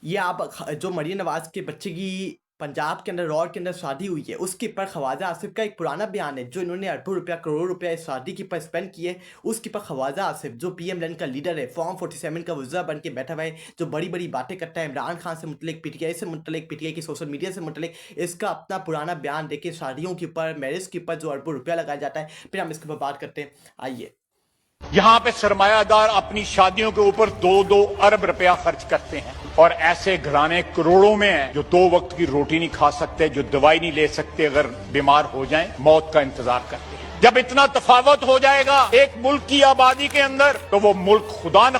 ये आप जो मरीम नवाज़ के बच्चे की पंजाब के अंदर रॉड के अंदर शादी हुई है, उसके ऊपर ख्वाजा आसिफ का एक पुराना बयान है, जो इन्होंने अरबों रुपया, करोड़ रुपया इस शादी के ऊपर स्पेंड किए। उसके ऊपर ख्वाजा आसिफ, जो पीएम-एल का लीडर है, फॉर्म 47 का वज़ीर बन के बैठा हुआ है, जो बड़ी-बड़ी बातें करता है इमरान खान से मुतल्लिक, पीटीआई से मुतल्लिक, पीटीआई की सोशल मीडिया से मुतल्लिक, इसका अपना पुराना बयान देके शादियों के ऊपर, मैरिज के ऊपर जो अरबों रुपया लगाया जाता है, फिर हम इसके ऊपर बात करते हैं। आइए। यहां पे सरमायादार अपनी शादियों के ऊपर 2-2 अरब रुपया खर्च करते हैं और ऐसे घराने करोड़ों में हैं जो 2 वक्त की रोटी नहीं खा सकते, जो दवाई नहीं ले सकते, अगर बीमार हो जाएं मौत का इंतजार करते हैं। जब इतना तफावत हो जाएगा एक मुल्क की आबादी के अंदर, तो वो मुल्क खुदा न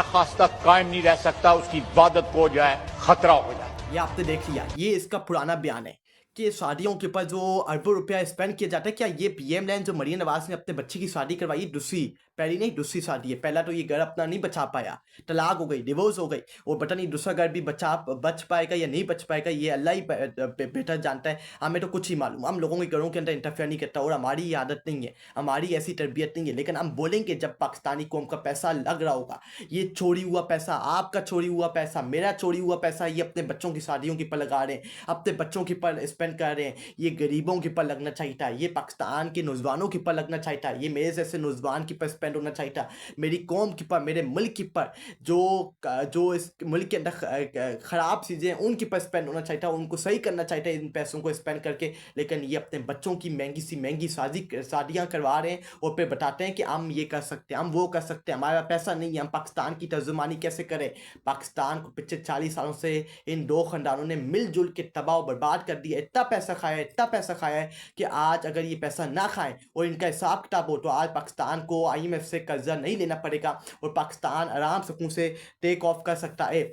खास्ता कायम नहीं रह सकता, उसकी इबादत को जाए खतरा हो जाए। ये आपने देख लिया, ये इसका पुराना बयान है कि शादियों के ऊपर जो अरबों रुपया स्पेंड किया जाता है। क्या ये पीएम ने जो मरीम नवाज ने अपने बच्चे की शादी करवाई, दूसरी, पहली नहीं दूसरी शादी है। पहला तो ये घर अपना नहीं बचा पाया, तलाक हो गई, डिवोर्स हो गई, और पता नहीं दूसरा घर भी बच पाएगा या नहीं बच पाएगा, ये अल्लाह ही बेहतर जानता है। हमें तो कुछ ही मालूम, हम लोगों के घरों के अंदर इंटरफेयर नहीं करता, और हमारी ये आदत नहीं है, हमारी ऐसी तरबियत नहीं है। लेकिन हम बोलेंगे जब पाकिस्तानी कौम का पैसा लग रहा होगा, ये चोरी हुआ पैसा, आपका चोरी हुआ पैसा, मेरा चोरी हुआ पैसा, ये अपने बच्चों की शादियों के ऊपर लगा रहे हैं, अपने बच्चों के ऊपर स्पेंड कर रहे हैं। ये गरीबों के ऊपर लगना चाहिए था, ये पाकिस्तान के नौजवानों के ऊपर लगना चाहिए था, ये मेरे जैसे नौजवान के ऊपर स्पेंड होना चाहिए था, मेरी कौम के ऊपर, मेरे मुल्क के ऊपर, जो इस मुल्क के अंदर खराब चीज़ें हैं उनके ऊपर स्पेंड होना चाहिए था, उनको सही करना चाहिए था इन पैसों को स्पेंड करके। लेकिन ये अपने बच्चों की महंगी सी महंगी शादियाँ करवा रहे हैं, और फिर बताते हैं कि हम ये कर सकते हैं, हम वो कर सकते हैं, हमारा पैसा नहीं है, हम पाकिस्तान की तर्जुमानी कैसे करें। पाकिस्तान को पिछले 40 सालों से इन दो खानदानों ने मिलजुल के तबाह और बर्बाद कर दिया। इतना पैसा खाया है, इतना पैसा खाया है कि आज अगर ये पैसा ना खाएं और इनका हिसाब किताब हो, तो आज पाकिस्तान को आईएमएफ से कर्जा नहीं लेना पड़ेगा, और पाकिस्तान आराम सुकून से टेक ऑफ कर सकता है।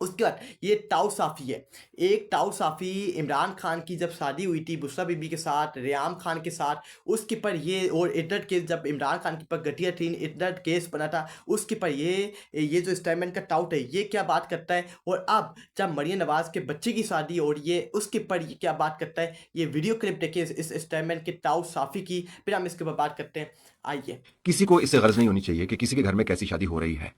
उसके बाद ये ताऊ साफ़ी है। एक ताऊ साफ़ी इमरान खान की जब शादी हुई थी बुशरा बीबी के साथ, रियाम खान के साथ, उसके पर ये, और इद्दत केस जब इमरान खान के ऊपर घटिया थी इद्दत केस बना था, उसके पर ये जो स्टेटमेंट का टाउट है, ये क्या बात करता है। और अब जब मरीम नवाज़ के बच्चे की शादी और ये उसके पर ये क्या बात करता है, ये वीडियो क्लिप देखिए इस स्टेटमेंट के ताऊ साफ़ी की, फिर हम इसके ऊपर बात करते हैं। आइए। किसी को इससे गर्ज नहीं होनी चाहिए कि किसी के घर में कैसी शादी हो रही है।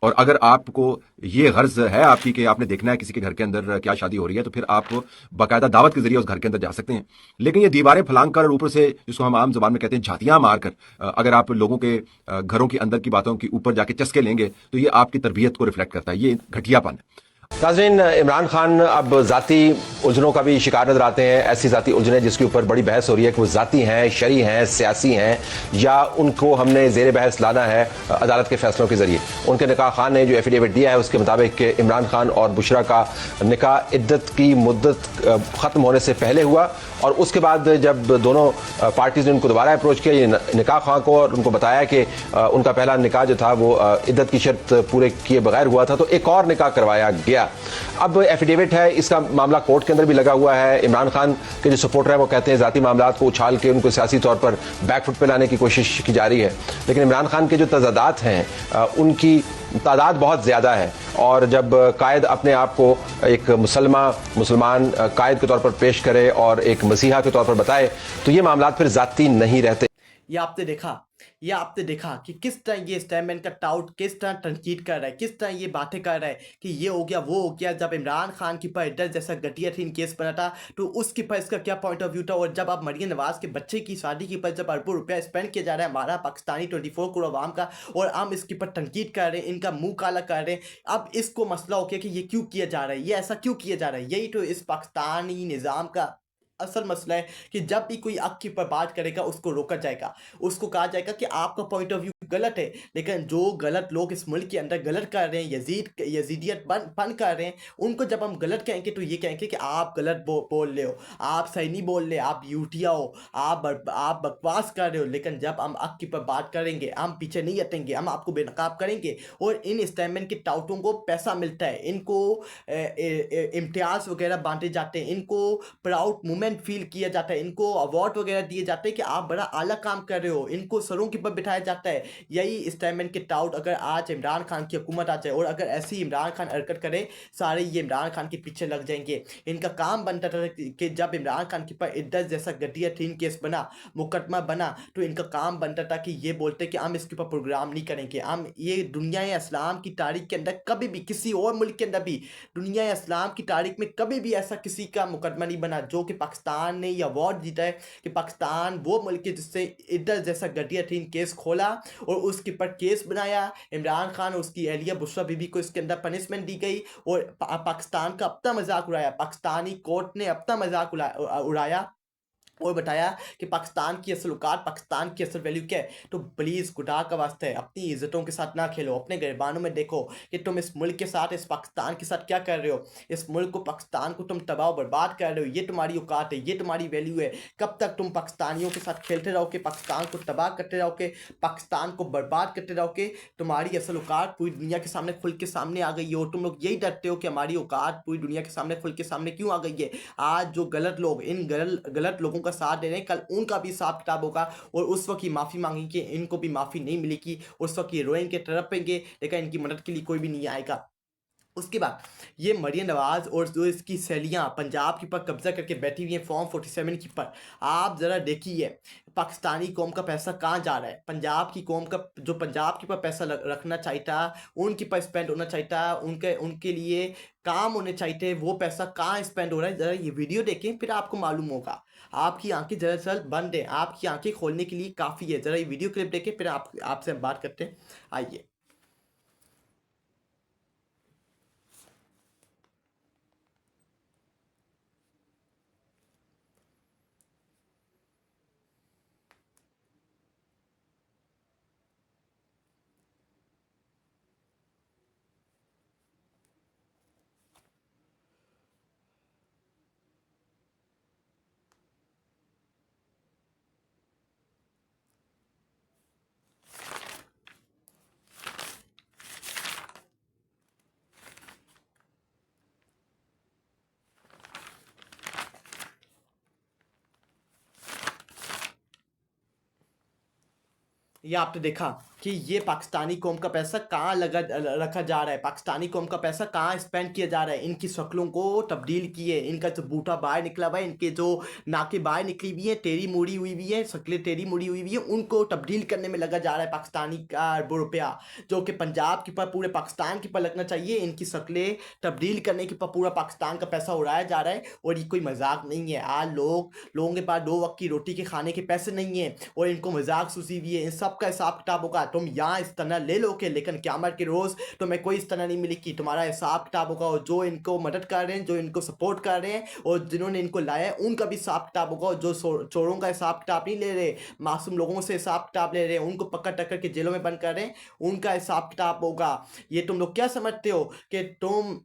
और अगर आपको ये गर्ज है आपकी कि आपने देखना है किसी के घर के अंदर क्या शादी हो रही है, तो फिर आप बाकायदा दावत के जरिए उस घर के अंदर जा सकते हैं। लेकिन ये दीवारें फलांग कर, ऊपर से जिसको हम आम जबान में कहते हैं झातियां मारकर, अगर आप लोगों के घरों के अंदर की बातों के ऊपर जाके चस्के लेंगे, तो ये आपकी तरबियत को रिफ्लेक्ट करता है। ये घटियापन है। नाज़रीन, इमरान खान अब ज़ाती उलझनों का भी शिकार नजर आते हैं। ऐसी ज़ाती उलझनें जिसके ऊपर बड़ी बहस हो रही है कि वो ज़ाती हैं, शरई हैं, सियासी हैं, या उनको हमने जेर बहस लाना है अदालत के फैसलों के जरिए। उनके निकाह खान ने जो एफिडेविट दिया है उसके मुताबिक इमरान खान और बुशरा का निकाह इद्दत की मुद्दत ख़त्म होने से पहले हुआ, और उसके बाद जब दोनों पार्टीज ने उनको दोबारा अप्रोच किया, ये निकाह खान को, और उनको बताया कि उनका पहला निकाह जो था वो इद्दत की शर्त पूरे किए बगैर हुआ था, तो एक और निकाह करवाया गया। अब एफिडेविट है, इसका मामला कोर्ट के अंदर भी लगा हुआ है। इमरान खान के जो सपोर्टर है वो कहते हैं जाती मामलात को उछाल के उनको सियासी तौर पर बैकफुट पे लाने की कोशिश की जा रही है। लेकिन इमरान खान के जो तजादात हैं उनकी तादाद बहुत ज़्यादा है, और जब कायद अपने आप को एक मुसलमान कायद के तौर पर पेश करे और एक मसीहा के तौर पर बताए, तो ये मामलात फिर जाती नहीं रहते। ये आपने देखा कि किस तरह ये स्टेटमेंट का टाउट किस तरह तनकीद कर रहा है, किस तरह ये बातें कर रहा है कि ये हो गया वो हो गया। जब इमरान खान के ऊपर इद्दत जैसा घटिया थीन केस बना था, तो उसके ऊपर इसका क्या पॉइंट ऑफ व्यू था। और जब आप मरीम नवाज़ के बच्चे की शादी के ऊपर जब अरबों रुपया स्पेंड किया जा रहा है हमारा पाकिस्तानी 24 करोड़ आवाम का, और हम इसके ऊपर तनकीद कर रहे हैं, इनका मुंह काला कर रहे हैं। अब इसको मसला हो गया कि ये क्यों किया जा रहा है, ये ऐसा क्यों किया जा रहा है। यही तो इस पाकिस्तानी निज़ाम का असल मसला है कि जब भी कोई हक के ऊपर बात करेगा उसको रोका जाएगा, उसको कहा जाएगा कि आपका पॉइंट ऑफ व्यू गलत है। लेकिन जो गलत लोग इस मुल्क के अंदर गलत कर रहे हैं, यजीदियत बन कर रहे हैं, उनको जब हम गलत कहेंगे तो ये कहेंगे कि आप गलत बोल रहे हो, आप सही नहीं बोल रहे, आप यूटिया हो, आप बकवास कर रहे हो। लेकिन जब हम हक के ऊपर बात करेंगे, हम पीछे नहीं हटेंगे, हम आपको बेनकाब करेंगे। और इन स्टेटमेंट के टाउटों को पैसा मिलता है, इनको इम्तियाज़ वगैरह बांटे जाते हैं, इनको प्राउड मूवमेंट प्राउडमेंट फील किया जाता है, इनको अवार्ड वगैरह दिए जाते हैं कि आप बड़ा आला काम कर रहे हो, इनको सरों के ऊपर बिठाया जाता है। यही इस्टेटमेंट के टाउट अगर आज इमरान खान की हुकूमत आ जाए और अगर ऐसी इमरान खान हरकत करे, सारे ये इमरान खान के पीछे लग जाएंगे। इनका काम बनता था कि जब इमरान खान के ऊपर इद्दत जैसा घटिया तीन केस बना, मुकदमा बना, तो इनका काम बनता था कि ये बोलते कि हम इसके ऊपर प्रोग्राम नहीं करेंगे। हम ये दुनिया इस्लाम की तारीख के अंदर कभी भी किसी और मुल्क के अंदर भी दुनिया इस्लाम की तारीख में कभी भी ऐसा किसी का मुकदमा नहीं बना जो कि पाकिस्तान ने ये अवार्ड जीता है कि पाकिस्तान वो मुल्क है जिससे इधर जैसा घटिया तीन केस खोला और उसके ऊपर केस बनाया। इमरान खान और उसकी अहलिया बुशरा बीबी को इसके अंदर पनिशमेंट दी गई और पाकिस्तान का अपना मजाक उड़ाया। पाकिस्तानी कोर्ट ने अपना मजाक उड़ाया और बताया कि पाकिस्तान की असल औकात, पाकिस्तान की असल वैल्यू क्या है। तो प्लीज़ खुदा का वास्ता है अपनी इज्जतों के साथ ना खेलो, अपने गिरबानों में देखो कि तुम इस मुल्क के साथ, इस पाकिस्तान के साथ क्या कर रहे हो। इस मुल्क को, पाकिस्तान को तुम तबाह बर्बाद कर रहे हो। ये तुम्हारी औकात है, ये तुम्हारी वैल्यू है। कब तक तुम पाकिस्तानियों के साथ खेलते रहोगे, पाकिस्तान को तबाह करते रहोगे, पाकिस्तान को बर्बाद करते रहोगे। तुम्हारी असल औकात पूरी दुनिया के सामने खुल के सामने आ गई हो। तुम लोग यही डरते हो कि हमारी औकात पूरी दुनिया के सामने खुल के सामने क्यों आ गई है। आज जो गलत लोग इन गलत लोगों का साथ दे रहे हैं, कल उनका भी हिसाब किताब होगा और उस वक्त ये माफ़ी मांगेंगे, इनको भी माफ़ी नहीं मिलेगी। उस वक्त ये रोएंगे, तड़पेंगे, लेकिन इनकी मदद के लिए कोई भी नहीं आएगा। उसके बाद ये मरियम नवाज और जो इसकी सहेलियाँ पंजाब के ऊपर कब्जा करके बैठी हुई हैं फॉर्म 47 के ऊपर, आप ज़रा देखिए पाकिस्तानी कौम का पैसा कहाँ जा रहा है। पंजाब की कौम का जो पंजाब के ऊपर पैसा रखना चाहिए था, उनके पास स्पेंड होना चाहिए था, उनके लिए काम होने चाहिए थे, वो पैसा कहाँ स्पेंड हो रहा है। ज़रा ये वीडियो देखें फिर आपको मालूम होगा। आपकी आंखें दरअसल बंद है, आपकी आंखें खोलने के लिए काफ़ी है। ज़रा ये वीडियो क्लिप देखें फिर आपसे हम बात करते हैं। आइए। ये आपने देखा कि ये पाकिस्तानी कौम का पैसा कहाँ रखा जा रहा है, पाकिस्तानी कौम का पैसा कहाँ स्पेंड किया जा रहा है। इनकी शक्लों को तब्दील किए, इनका जो बूटा बाहर निकला हुआ है, इनके जो नाकें बाहर निकली हुई है, टेढ़ी मुड़ी हुई हुई है, शक्लें टेढ़ी मुड़ी हुई हुई है, उनको तब्दील करने में लगा जा रहा है पाकिस्तानी का अरबों रुपया, जो कि पंजाब के ऊपर, पूरे पाकिस्तान के ऊपर लगना चाहिए। इनकी शक्लें तब्दील करने के ऊपर पूरा पाकिस्तान का पैसा उड़ाया जा रहा है और ये कोई मजाक नहीं है। आज लोगों के पास 2 वक्त की रोटी के खाने के पैसे नहीं है और इनको मजाक सूझी हुई है। इन सब का हिसाब किताब होगा। तुम यहाँ इस तरह ले लोगे, लेकिन क़यामत के रोज़ तुम्हें कोई इस तरह नहीं मिलेगी। तुम्हारा हिसाब किताब होगा और जो इनको मदद कर रहे हैं, जो इनको सपोर्ट कर रहे हैं और जिन्होंने इनको लाया है, उनका भी हिसाब किताब होगा। और जो चोरों का हिसाब किताब नहीं ले रहे, मासूम लोगों से हिसाब किताब ले रहे हैं, उनको पकड़ टक्कर के जेलों में बंद कर रहे हैं, उनका हिसाब किताब होगा। ये तुम लोग क्या समझते हो कि तुम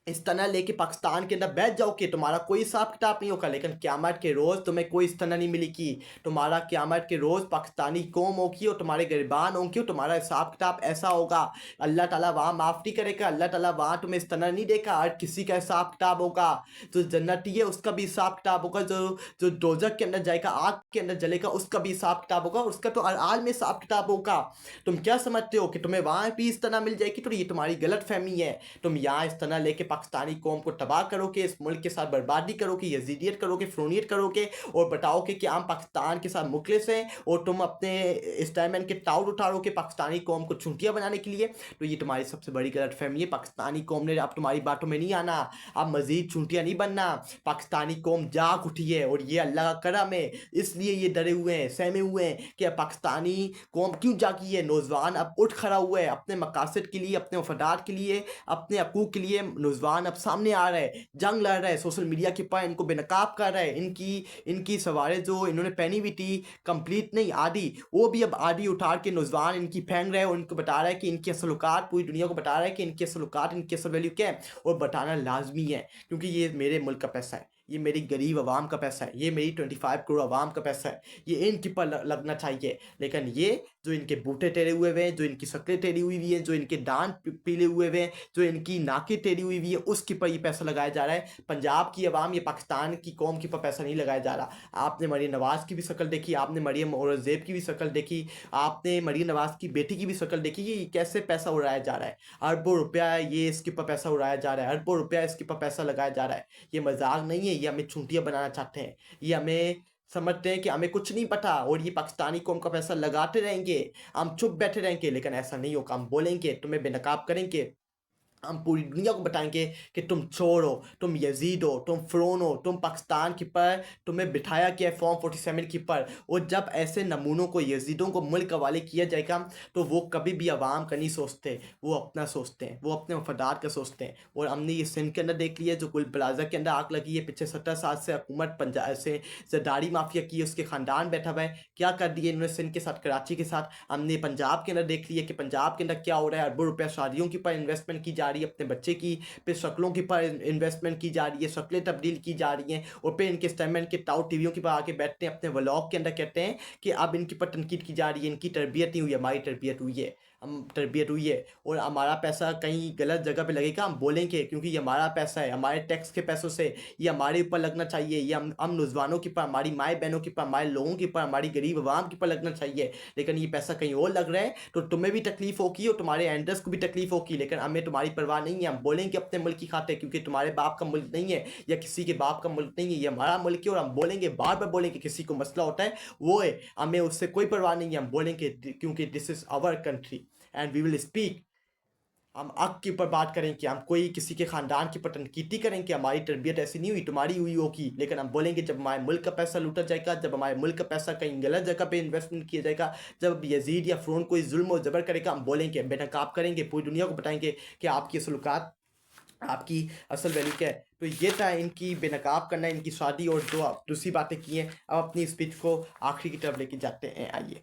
इस तरह लेके पाकिस्तान के अंदर बैठ जाओ कि तुम्हारा कोई हिसाब किताब नहीं होगा, लेकिन क़यामत के रोज़ तुम्हें कोई इस तरह नहीं मिलेगी। तुम्हारा क़यामत के रोज़ पाकिस्तानी कौम होगी और तुम्हारे गिरबान होंगे और तुम्हारा हिसाब किताब ऐसा होगा। अल्लाह ताला वहाँ माफ़ नहीं करेगा, अल्लाह ताला वहाँ तुम्हें इस तरह नहीं देगा। हर किसी का हिसाब किताब होगा। जो जन्नती है उसका भी हिसाब किताब होगा, जो दोज़ख के अंदर जाएगा, आग के अंदर जलेगा, उसका भी हिसाब किताब होगा और उसका तो हर हाल में हिसाब किताब होगा। तुम क्या समझते हो कि तुम्हें वहाँ भी इस तरह मिल जाएगी? तो ये तुम्हारी गलत फहमी है। तुम यहाँ इस तरह लेके पाकिस्तानी कौम को तबाह करोगे, इस मुल्क के साथ बर्बादी करोगे, यजीदियत करोगे, फ्रोनियत करोगे और बताओगे कि हम पाकिस्तान के साथ मुखलिस हैं और तुम अपने इस्लामैन के टाउट उठाओगे पाकिस्तानी कौम को चूंटियाँ बनाने के लिए। तो ये तुम्हारी सबसे बड़ी गलत फहमी है। पाकिस्तानी कौम ने अब तुम्हारी बातों में नहीं आना, अब मजीद चूंटियाँ नहीं बनना। पाकिस्तानी कौम जाग उठी है और ये अल्लाह का करम है, इसलिए ये डरे हुए हैं, सहमे हुए हैं कि पाकिस्तानी कौम क्यों जागी है। नौजवान अब उठ खड़ा हुआ है अपने मकासद के लिए, अपने वफादात के लिए, अपने हकूक़ के लिए। नौजवान अब सामने आ रहा है, जंग लड़ रहा है, सोशल मीडिया के पास इनको बेनकाब कर रहा है। इनकी सवारें जो इन्होंने पहनी हुई थी कंप्लीट नहीं आधी, वो भी अब आधी उठार के नौजवान इनकी फेंक रहे हैं और इनको बता रहा है कि इनकी असल औकात, पूरी दुनिया को बता रहा है कि इनकी असल औकात, इनकी असल वैल्यू क्या है। और बताना लाजमी है क्योंकि ये मेरे मुल्क का पैसा है, ये मेरी गरीब आवाम का पैसा है, ये मेरी 25 करोड़ आवाम का पैसा है, ये इनके पर लगना चाहिए। लेकिन ये जो इनके बूटे टेढ़े हुए हुए हैं, जो इनकी शक्लें टेढ़ी हुई हुई हैं, जो इनके दांत पीले हुए हुए हैं, जो इनकी नाकें टेढ़ी हुई हुई है, उसके पर ये पैसा लगाया जा रहा है। पंजाब की आवाम या पाकिस्तान की कौम के पर पैसा नहीं लगाया जा रहा। आपने मरीम नवाज़ की भी शक्ल देखी, आपने मरीम औरंगज़ेब की भी शक्ल देखी, आपने मरीम नवाज़ की बेटी की भी शक्ल देखी कि कैसे पैसा उड़ाया जा रहा है। अरबों रुपया ये इसके ऊपर पैसा उड़ाया जा रहा है, अरबों रुपया इसके ऊपर पैसा लगाया जा रहा है। ये मजाक नहीं है, ये हमें चूंटियां बनाना चाहते हैं, ये हमें समझते हैं कि हमें कुछ नहीं पता और ये पाकिस्तानी कौम का पैसा लगाते रहेंगे, हम चुप बैठे रहेंगे। लेकिन ऐसा नहीं होगा, हम बोलेंगे, तुम्हें बेनकाब करेंगे, हम पूरी दुनिया को बताएंगे कि तुम चोर हो, तुम यजीद हो, तुम फ़िरौन हो, तुम पाकिस्तान की पर तुम्हें बिठाया गया है फॉर्म 47 की पर। और जब ऐसे नमूनों को, यजीदों को मुल्क हवाले किया जाएगा तो वो कभी भी आवाम का नहीं सोचते, वो अपना सोचते हैं, वो अपने वफादार का सोचते हैं। और हमने ये सिंध के अंदर देख लिया, जो गुल प्लाजा के अंदर आग लगी है, पीछे 17 साल से हुकूमत पंजाब से जरदारी माफिया की, उसके ख़ानदान बैठा हुआ है, क्या कर दिए इन्होंने सिंध के साथ, कराची के साथ। हमने पंजाब के अंदर देख लिया कि पंजाब के अंदर क्या हो रहा है, अरबों रुपया शादियों के पर इन्वेस्टमेंट की जा रही है, अपने बच्चे की पे शक्लों के पर इन्वेस्टमेंट की जा रही है, शक्लें तब्दील की जा रही हैं, और फिर इनके स्टेटमेंट के टाउ टीवियों के पर आके बैठते हैं, अपने व्लॉग के अंदर कहते हैं कि अब इनके पर तनकीद की जा रही है, इनकी तरबियत नहीं हुई, हमारी तरबियत हुई है, हम तरबियत हुई है। और हमारा पैसा कहीं गलत जगह पे लगेगा, हम बोलेंगे, क्योंकि ये हमारा पैसा है, हमारे टैक्स के पैसों से ये हमारे ऊपर लगना चाहिए, ये हम नौजवानों के पर, हमारी माए बहनों के पर, हमारे लोगों के पर, हमारी गरीब आवाम के पर लगना चाहिए। लेकिन ये पैसा कहीं और लग रहा है तो तुम्हें भी तकलीफ होगी और तुम्हारे एंडर्स को भी तकलीफ होगी। लेकिन हमें तुम्हारी परवाह नहीं है, हम बोलेंगे अपने मुल्क की खातिर, क्योंकि तुम्हारे बाप का मुल्क नहीं है या किसी के बाप का मुल्क नहीं है, ये हमारा मुल्क है। और हम बोलेंगे, बार बार बोलेंगे, किसी को मसला होता है वो है, हमें उससे कोई परवाह नहीं है, हम बोलेंगे, क्योंकि this is our country and we will speak. हम हक के ऊपर बात करें कि हम कोई किसी के ख़ानदान की पर तनकीदी करें कि हमारी तरबियत ऐसी नहीं हुई, तुम्हारी हुई होगी। लेकिन हम बोलेंगे, जब हमारे मुल्क का पैसा लूटा जाएगा, जब हमारे मुल्क का पैसा कहीं गलत जगह पे इन्वेस्टमेंट किया जाएगा, जब यजीद या फ़िरौन कोई जुल्म और ज़बर करेगा, हम बोलेंगे, बेनकाब करेंगे, पूरी दुनिया को बताएंगे कि आपकी सलूकात, आपकी असल वैल्यू क्या है। तो ये था इनकी बेनकाब करना, इनकी शादी और जो दूसरी बातें की हैं। अब अपनी स्पीच को आखिरी की तरफ लेके जाते हैं, आइए।